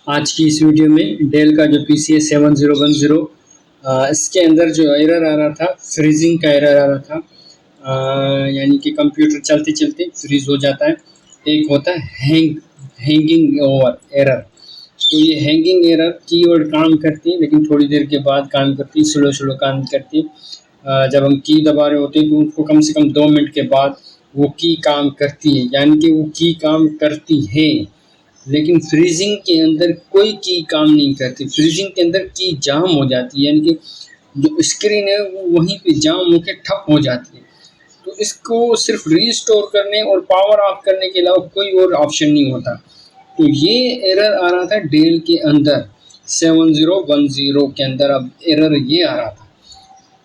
आज की इस वीडियो में डेल का जो पीसी है 7010 इसके अंदर जो एरर आ रहा था, फ्रीजिंग का एरर आ रहा था। यानी कि कंप्यूटर चलते चलते फ्रीज हो जाता है। एक होता है हैंगिंग ओवर एरर। तो ये हैंगिंग एरर कीवर्ड काम करती है, लेकिन थोड़ी देर के बाद काम करती है, स्लो स्लो काम करती है। जब हम की दबा रहे होते हैं तो उसको कम से कम 2 मिनट के बाद वो की काम करती है, यानी कि वो की काम करती है। लेकिन फ्रीजिंग के अंदर कोई की काम नहीं करती। फ्रीजिंग के अंदर की जाम हो जाती है, यानी कि जो स्क्रीन है वो वहीं पे जाम होकर ठप हो जाती है। तो इसको सिर्फ रीस्टोर करने और पावर ऑफ करने के अलावा कोई और ऑप्शन नहीं होता। तो ये एरर आ रहा था डेल के अंदर 7010 के अंदर। अब एरर ये आ रहा था,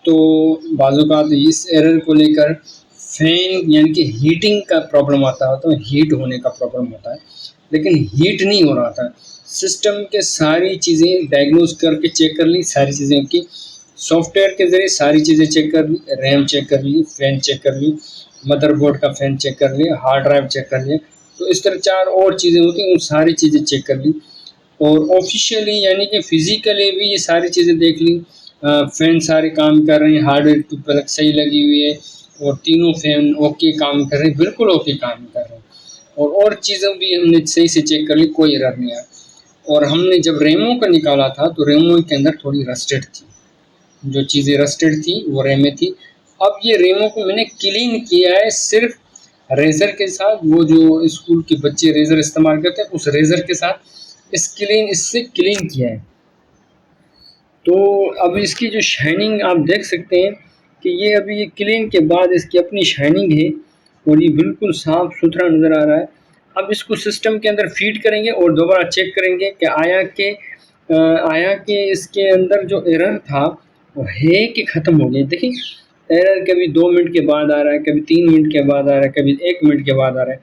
तो बाज़-औक़ात इस एरर को लेकर फैन यानी कि हीटिंग का प्रॉब्लम आता है, तो हीट होने का प्रॉब्लम होता है, लेकिन हीट नहीं हो रहा था। सिस्टम के सारी चीज़ें डायग्नोज करके चेक कर ली, सारी चीज़ें की सॉफ्टवेयर के ज़रिए सारी चीज़ें चेक कर ली, रैम चेक कर ली, फ़ैन चेक कर ली, मदरबोर्ड का फ़ैन चेक कर लिया, हार्ड ड्राइव चेक कर लिया। तो इस तरह 4 और चीज़ें होती हैं, उन सारी चीज़ें चेक कर ली और ऑफ़िशियली यानी कि फ़िज़िकली भी ये सारी चीज़ें देख ली। फ़ैन सारे काम कर रहे हैं, हार्डवेयर की प्लग सही लगी हुई है और तीनों फ़ैन ओके काम कर रहे हैं, बिल्कुल ओके काम कर रहे हैं। और चीज़ें भी हमने सही से चेक कर ली, कोई एरर नहीं आया। और हमने जब रेमो को निकाला था तो रेमो के अंदर थोड़ी रस्टेड थी, जो चीज़ें रस्टेड थी वो रेमे थी। अब ये रेमो को मैंने क्लीन किया है सिर्फ रेज़र के साथ, वो जो स्कूल के बच्चे रेज़र इस्तेमाल करते हैं उस रेज़र के साथ इससे क्लीन किया है। तो अब इसकी जो शाइनिंग आप देख सकते हैं कि ये अभी ये क्लीन के बाद इसकी अपनी शाइनिंग है और ये बिल्कुल साफ़ सुथरा नज़र आ रहा है। अब इसको सिस्टम के अंदर फ़ीड करेंगे और दोबारा चेक करेंगे कि आया कि इसके अंदर जो एरर था वो है कि ख़त्म हो गया। देखिए एरर कभी 2 मिनट के बाद आ रहा है, कभी 3 मिनट के बाद आ रहा है, कभी 1 मिनट के बाद आ रहा है।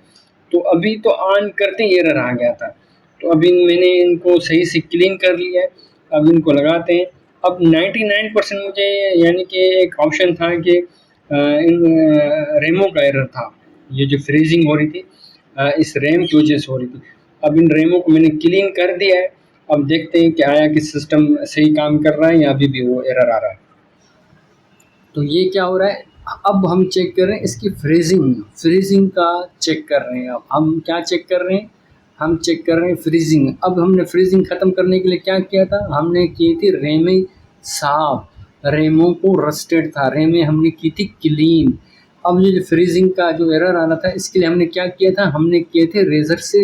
तो अभी तो ऑन करते ही एरर आ गया था। तो अभी मैंने इनको सही से क्लीन कर लिया है, अब इनको लगाते हैं। अब 99% मुझे यानी कि एक ऑप्शन था कि रेमो का एरर था, ये जो फ्रीजिंग हो रही थी इस रैम की वजह से हो रही थी। अब इन रेमो को मैंने क्लीन कर दिया है। अब देखते हैं कि आया कि सिस्टम सही काम कर रहा है या अभी भी वो एरर आ रहा है। तो ये क्या हो रहा है, अब हम चेक कर रहे हैं इसकी फ्रीजिंग का चेक कर रहे हैं। अब हम क्या चेक कर रहे हैं, हम चेक कर रहे हैं फ्रीजिंग। अब हमने फ्रीजिंग ख़त्म करने के लिए क्या किया था, हमने की थी रेमें साफ, रेमों को रस्टेड था, रेमें हमने की थी क्लीन। अब ये जो फ्रीजिंग का जो एरर आ रहा था इसके लिए हमने क्या किया था, हमने किए थे रेज़र से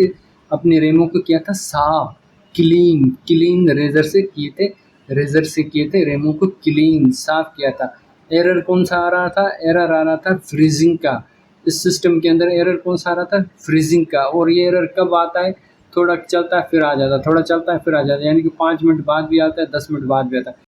अपने रेमों को किया था साफ, क्लीन रेज़र से किए थे रेमों को क्लीन साफ किया था। एरर कौन सा आ रहा था, एरर आ रहा था फ्रीजिंग का। इस सिस्टम के अंदर एरर कौन सा आ रहा था, फ्रीजिंग का। और ये एरर कब आता है, थोड़ा चलता है फिर आ जाता है, थोड़ा चलता है फिर आ जाता है, यानी कि 5 मिनट बाद भी आता है, 10 मिनट बाद भी आता है।